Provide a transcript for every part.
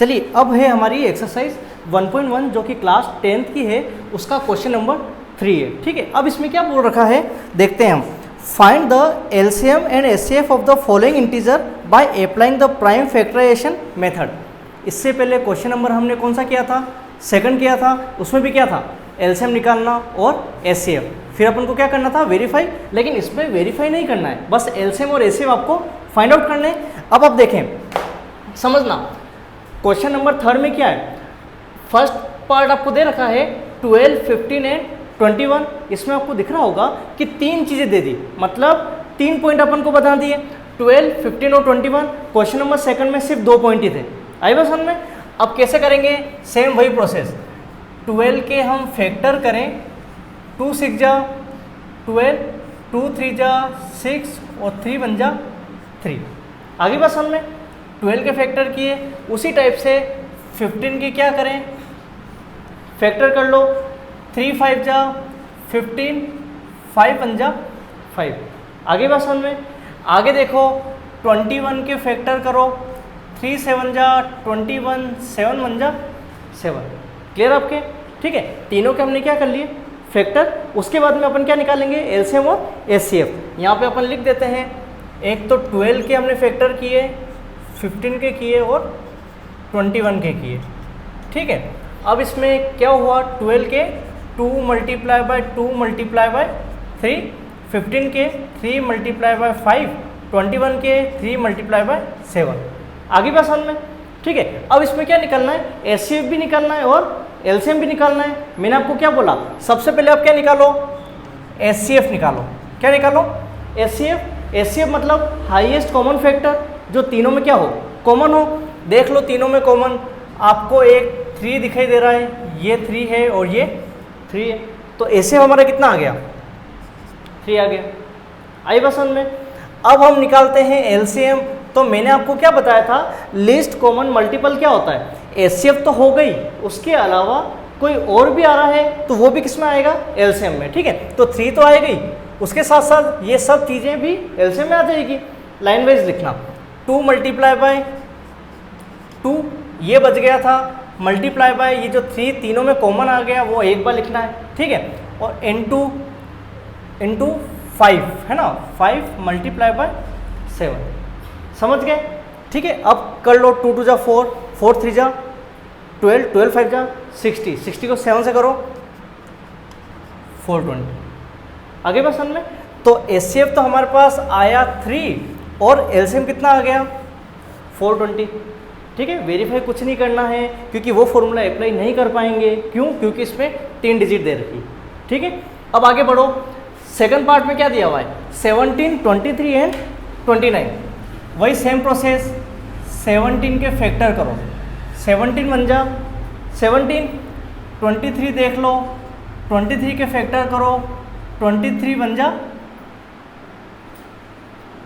चलिए अब है हमारी एक्सरसाइज 1.1 जो कि क्लास 10th की है, उसका क्वेश्चन नंबर 3 है। ठीक है, अब इसमें क्या बोल रखा है देखते हैं हम। Find the LCM and HCF of the following integer by applying the prime factorisation method. इससे पहले क्वेश्चन नंबर हमने कौन सा किया था, सेकंड किया था, उसमें भी क्या था एलसीएम निकालना और एचसीएफ। फिर अपन को क्या करना था वेरीफाई, लेकिन इसमें वेरीफाई नहीं करना है, बस एलसीएम और एचसीएफ आपको फाइंड आउट करने हैं। अब आप देखें समझना, क्वेश्चन नंबर 3 में क्या है, फर्स्ट पार्ट आपको दे रखा है 12, 15 एंड 21। इसमें आपको दिख रहा होगा कि 3 चीज़ें दे दी, मतलब 3 पॉइंट अपन को बता दिए, 12, 15 और 21। क्वेश्चन नंबर सेकंड में सिर्फ 2 पॉइंट ही थे। आई बस समझ में। अब कैसे करेंगे, सेम वही प्रोसेस, 12 के हम फैक्टर करें, 2 6 जा 12, 2 3 जा 6 और 3 1 जा 3। आगे बस हमने 12 के फैक्टर किए, उसी टाइप से 15 के क्या करें, फैक्टर कर लो, 3 5 जा 15, 5 1 जा 5। आगे बस में आगे देखो 21 के फैक्टर करो, 3 7 जा 21, 7 1 जा 7। क्लियर आपके। ठीक है, तीनों के हमने क्या कर लिए फैक्टर। उसके बाद में अपन क्या निकालेंगे, एलसीएम और एचसीएफ। यहाँ पे अपन लिख देते हैं, एक तो 12 के हमने फैक्टर किए, 15 के किए और 21 के किए। ठीक है, अब इसमें क्या हुआ, 12 के 2 मल्टीप्लाई बाय 2 मल्टीप्लाई बाय 3, 15 के 3 मल्टीप्लाई बाय 5, 21 के 3 मल्टीप्लाई बाय 7। आगे बस में। ठीक है, अब इसमें क्या निकालना है, एचसीएफ भी निकालना है और एलसीएम भी निकालना है। मैंने आपको क्या बोला, सबसे पहले आप क्या निकालो, एचसीएफ निकालो। क्या निकालो, एचसीएफ। एचसीएफ मतलब हाईएस्ट कॉमन फैक्टर, जो तीनों में क्या हो, कॉमन हो। देख लो तीनों में कॉमन, आपको एक 3 दिखाई दे रहा है, ये 3 है और ये 3 है, तो एचसीएफ हमारा कितना आ गया, 3 आ गया। आई बस में। अब हम निकालते हैं एलसीएम। तो मैंने आपको क्या बताया था, लीस्ट कॉमन मल्टीपल क्या होता है, एचसीएफ तो हो गई, उसके अलावा कोई और भी आ रहा है तो वो भी किस में आएगा, एलसीएम में। ठीक है, तो 3 तो आएगी, उसके साथ साथ ये सब चीज़ें भी एलसीएम में आ जाएगी। लाइन वाइज लिखना, 2 मल्टीप्लाई बाय 2 ये बच गया था, मल्टीप्लाई बाय ये जो 3 तीनों में कॉमन आ गया वो एक बार लिखना है। ठीक है, और इंटू 5 है ना, 5 मल्टीप्लाई बाय 7। समझ गए। ठीक है, अब कर लो, 2 2 जा 4, 4 3 जा 12, 12 5 जा 60, 60 को 7 से करो 420। आगे बस में। तो एचसीएफ तो हमारे पास आया 3 और एलसीएम कितना आ गया, 420। ठीक है, वेरीफाई कुछ नहीं करना है क्योंकि वो फॉर्मूला अप्लाई नहीं कर पाएंगे। क्यों, क्योंकि इसमें 3 डिजिट दे रखी। ठीक है, अब आगे बढ़ो, सेकंड पार्ट में क्या दिया हुआ है, 17, 23 एंड 29। वही सेम प्रोसेस, 17 के फैक्टर करो, 17 1 जा 17, 23 देख लो, 23 के फैक्टर करो, 23 1 जा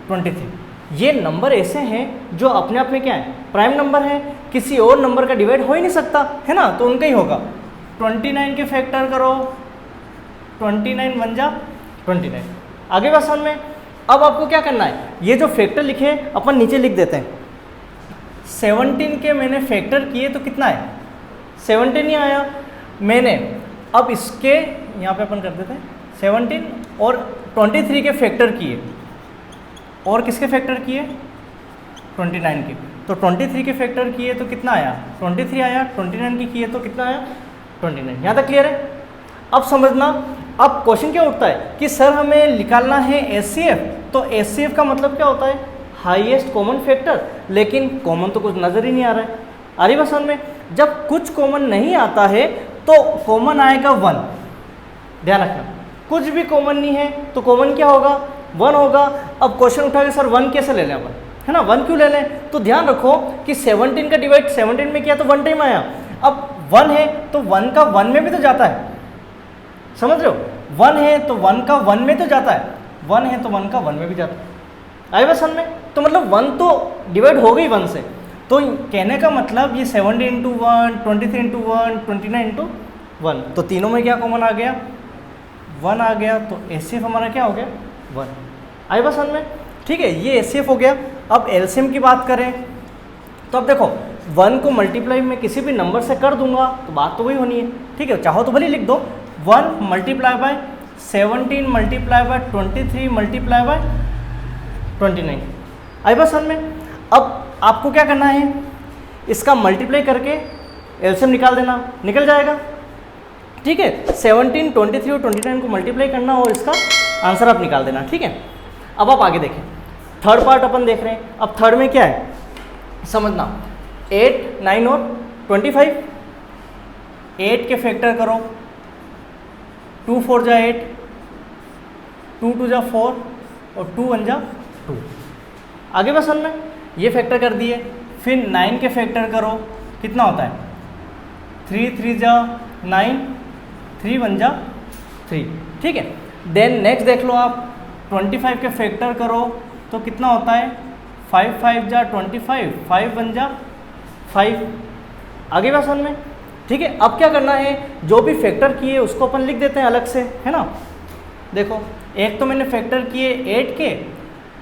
23। ये नंबर ऐसे हैं जो अपने आप में क्या है, प्राइम नंबर है, किसी और नंबर का डिवाइड हो ही नहीं सकता है ना, तो उनका ही होगा। 29 के फैक्टर करो, 29 1 जा 29। आगे बस में। अब आपको क्या करना है, ये जो फैक्टर लिखे अपन नीचे लिख देते हैं। 17 के मैंने फैक्टर किए तो कितना है, 17 ही आया। मैंने अब इसके यहाँ पे अपन कर देते हैं 17 और 23 के फैक्टर किए, और किसके फैक्टर किए, 29 के। तो 23 के फैक्टर किए तो कितना आया, 23 आया, 29 के किए तो कितना आया, 29। यहाँ तक क्लियर है। अब समझना, अब क्वेश्चन क्या उठता है कि सर हमें निकालना है एचसीएफ। तो एचसीएफ का मतलब क्या होता है, हाईएस्ट कॉमन फैक्टर, लेकिन कॉमन तो कुछ नज़र ही नहीं आ रहा है। आ रही बात समझ में। जब कुछ कॉमन नहीं आता है तो कॉमन आएगा 1। ध्यान रखना, कुछ भी कॉमन नहीं है तो कॉमन क्या होगा, 1 होगा। अब क्वेश्चन उठा के सर 1 कैसे ले लें अपन, है ना, 1 क्यों ले लें। तो ध्यान रखो कि 17 का डिवाइड 17 में किया तो 1 टाइम आया। अब 1 है तो 1 का 1 में भी तो जाता है, समझ रहे हो, 1 है तो 1 का 1 में तो जाता है, 1 है तो 1 का 1 में भी जाता है। आए बस में। तो मतलब 1 तो डिवाइड हो गई 1 से। तो कहने का मतलब ये 17 इंटू 1, 23 इंटू 1, 29 इंटू 1, तो तीनों में क्या कॉमन आ गया, 1 आ गया। तो एचसीएफ हमारा क्या हो गया, 1। आए बस में। ठीक है, ये एचसीएफ हो गया। अब एलसीएम की बात करें तो अब देखो 1 को मल्टीप्लाई मैं किसी भी नंबर से कर दूंगा तो बात तो वही होनी है, ठीक है। चाहो तो भले लिख दो 1 multiply by 17 multiply by 23 multiply by 29। आई बात समझ में? अब आपको क्या करना है, इसका मल्टीप्लाई करके एलसीएम निकाल देना, निकल जाएगा, ठीक है। 17, 23 और 29 को मल्टीप्लाई करना और इसका आंसर आप निकाल देना, ठीक है। अब आप आगे देखें, थर्ड पार्ट अपन देख रहे हैं। अब थर्ड में क्या है समझना, 8, 9 और 25। 8 के फैक्टर करो, 2 4 जा 8, 2 2 जा 4 और 2 1 जा 2। आगे बस समझ में, ये फैक्टर कर दिए। फिर 9 के फैक्टर करो, कितना होता है 3 3 जा 9, 3 1 जा 3, ठीक है। देन नेक्स्ट देख लो आप, 25 के फैक्टर करो तो कितना होता है 5 5 जा 25, 5 1 जा 5। आगे बात समझ में, ठीक है। अब क्या करना है, जो भी फैक्टर किए उसको अपन लिख देते हैं अलग से, है ना। देखो एक तो मैंने फैक्टर किए 8 के,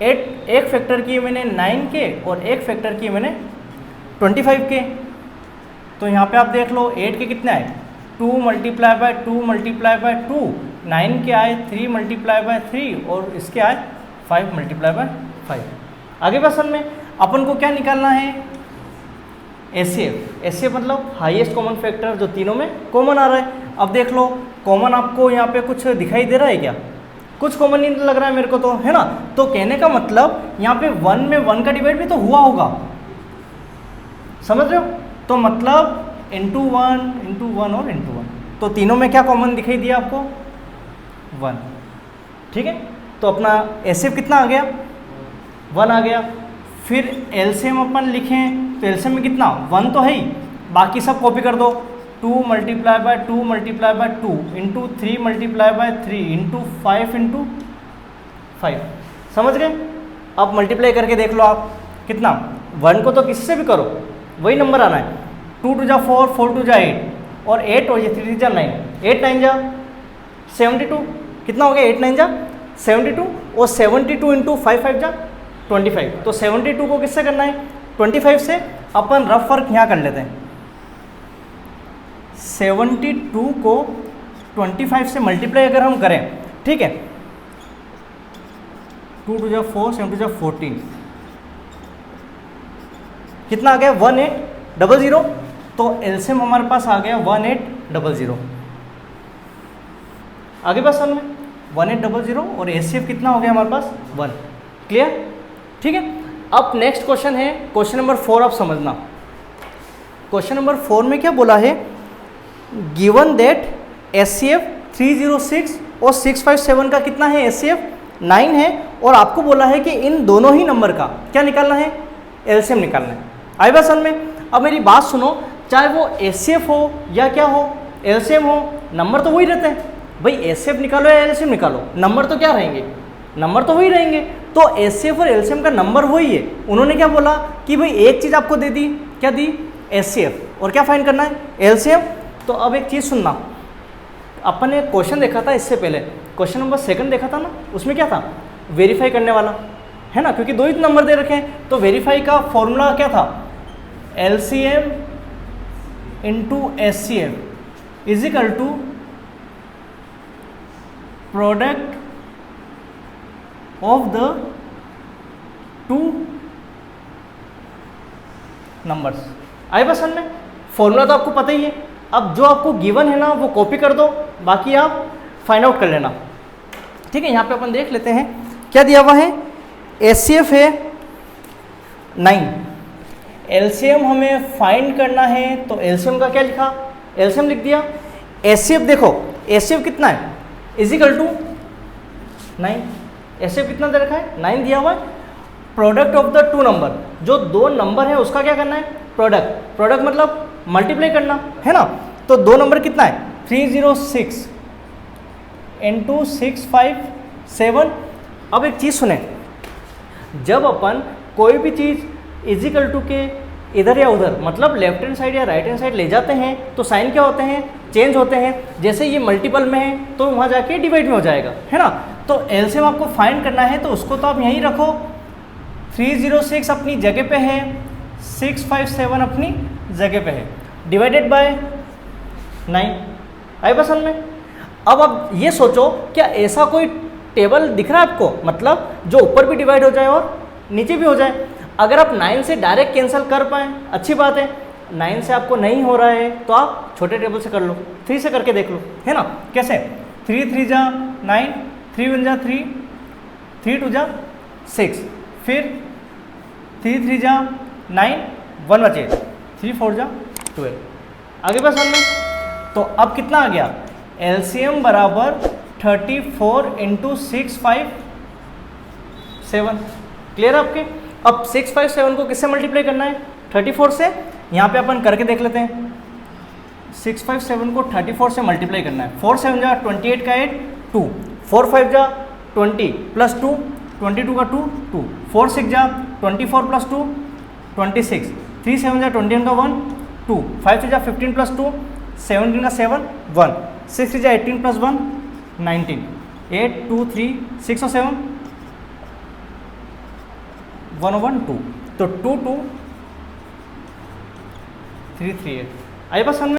एक फैक्टर किए मैंने 9 के और एक फैक्टर किए मैंने 25 के। तो यहाँ पे आप देख लो 8 के कितने आए 2 मल्टीप्लाई बाय 2 मल्टीप्लाई बाय 2, 9 के आए 3 मल्टीप्लाई बाय 3 और इसके आए 5 मल्टीप्लाई बाय 5। आगे क्वेश्चन में अपन को क्या निकालना है, एचसीएफ। एचसीएफ मतलब हाईएस्ट कॉमन फैक्टर, जो तीनों में कॉमन आ रहा है। अब देख लो कॉमन आपको यहाँ पे कुछ दिखाई दे रहा है क्या, कुछ कॉमन नहीं लग रहा है मेरे को तो, है ना। तो कहने का मतलब यहाँ पे 1 में 1 का डिवाइड भी तो हुआ होगा, समझ रहे हो। तो मतलब इंटू 1 और इंटू 1, तो तीनों में क्या कॉमन दिखाई दिया आपको 1, ठीक है। तो अपना एचसीएफ कितना आ गया 1 आ गया। फिर एलसीएम अपन लिखें तो एलसीएम में कितना 1 तो है ही, बाकी सब कॉपी कर दो। 2 multiply by 2 multiply by 2 into 3 multiply by 3 into 5 into 5, समझ गए। अब मल्टीप्लाई करके देख लो आप कितना, 1 को तो किसी से भी करो वही नंबर आना है। 2 2 जा 4, 4 2 जा 8 और 8 और ये 3 3 जा 9, 8 9 जा 72, कितना हो गया 8 9 जा 72 और 72 इंटू 5 5 जा 25। तो 72 को किससे करना है 25 से, अपन रफ वर्क यहाँ कर लेते हैं। 72 को 25 से मल्टीप्लाई अगर हम करें, ठीक है, 2 2 जा 4, 7 2 जा 14, कितना आ गया 1800। तो एलसीएम हमारे पास आ गया 1800। आगे बात समझ में, 1800 और एचसीएफ कितना हो गया हमारे पास 1। क्लियर, ठीक है। अब नेक्स्ट क्वेश्चन है क्वेश्चन नंबर 4, आप समझना। क्वेश्चन नंबर 4 में क्या बोला है, गिवन दैट एचसीएफ 306 और 657 का कितना है एचसीएफ 9 है, और आपको बोला है कि इन दोनों ही नंबर का क्या निकालना है एलसीएम निकालना है। आई बात समझ में। अब मेरी बात सुनो, चाहे वो एचसीएफ हो या क्या हो एलसीएम हो, नंबर तो वही रहते हैं भाई। एचसीएफ निकालो या एलसीएम निकालो, नंबर तो क्या रहेंगे, नंबर तो वही रहेंगे। तो एचसीएफ और एलसीएम का नंबर वही है। उन्होंने क्या बोला कि भाई एक चीज़ आपको दे दी, क्या दी एचसीएफ, और क्या फाइंड करना है एलसीएम। तो अब एक चीज़ सुनना, अपन ने क्वेश्चन देखा था इससे पहले, क्वेश्चन नंबर 2 देखा था ना, उसमें क्या था वेरीफाई करने वाला, है ना, क्योंकि 2 ही नंबर दे रखे हैं। तो वेरीफाई का फॉर्मूला क्या था, LCM into HCF is equal to product of the 2 numbers. आए पसंद में, फॉर्मूला तो आपको पता ही है। अब जो आपको गिवन है ना वो कॉपी कर दो, बाकी आप फाइंड आउट कर लेना, ठीक है। यहाँ पे अपन देख लेते हैं क्या दिया हुआ है, एचसीएफ है 9, एलसीएम हमें फाइंड करना है। तो एलसीएम का क्या लिखा, एलसीएम लिख दिया। एचसीएफ देखो, एचसीएफ कितना है इज इक्वल टू 9, एचसीएफ कितना दे रखा है 9 दिया हुआ है। प्रोडक्ट ऑफ द 2 नंबर, जो 2 नंबर है उसका क्या करना है प्रोडक्ट, प्रोडक्ट मतलब मल्टीप्लाई करना, है ना। तो 2 नंबर कितना है 306 इंटू 657। अब एक चीज़ सुने, जब अपन कोई भी चीज़ इजिकल टू के इधर या उधर, मतलब लेफ्ट हैंड साइड या राइट हैंड साइड ले जाते हैं तो साइन क्या होते हैं चेंज होते हैं। जैसे ये मल्टीपल में है तो वहाँ जाके डिवाइड में हो जाएगा, है ना। तो एलसीएम आपको फाइंड करना है तो उसको तो आप यहीं रखो, 306 अपनी जगह पे है, 657 अपनी जगह पे है, डिवाइडेड बाय 9। आई पसंद में। अब आप ये सोचो, क्या ऐसा कोई टेबल दिख रहा है आपको, मतलब जो ऊपर भी डिवाइड हो जाए और नीचे भी हो जाए। अगर आप 9 से डायरेक्ट कैंसिल कर पाएँ अच्छी बात है, 9 से आपको नहीं हो रहा है तो आप छोटे टेबल से कर लो, 3 से करके देख लो, है ना। कैसे? 3 3 जा 9, 3 1 जा 3, 3 2 जा 6, फिर 3 3 जा 9, 1 बचे, 3 4 जा 12। आगे बस हमने तो अब कितना आ गया, एलसीएम बराबर 34 × 6 5 7। क्लियर आपके? अब 6 5 7 को किससे मल्टीप्लाई करना है, 34 से। यहाँ पे अपन करके देख लेते हैं। 6 5 7 को 34 से मल्टीप्लाई करना है। 4 7 जा 28 का 8 2, 4 5 जा 20 प्लस 2, 22 का 2 2, 4 6 जा 24 प्लस 2 26, 3 7 जा 21 का 1 2, 5 6 जा 15 प्लस 2 17 का 7 1, 6 6 जा 18 प्लस 1 19, 8 2 3 6 और 7 1 1 2, तो 2 2 3 3 8। आइए बस हमने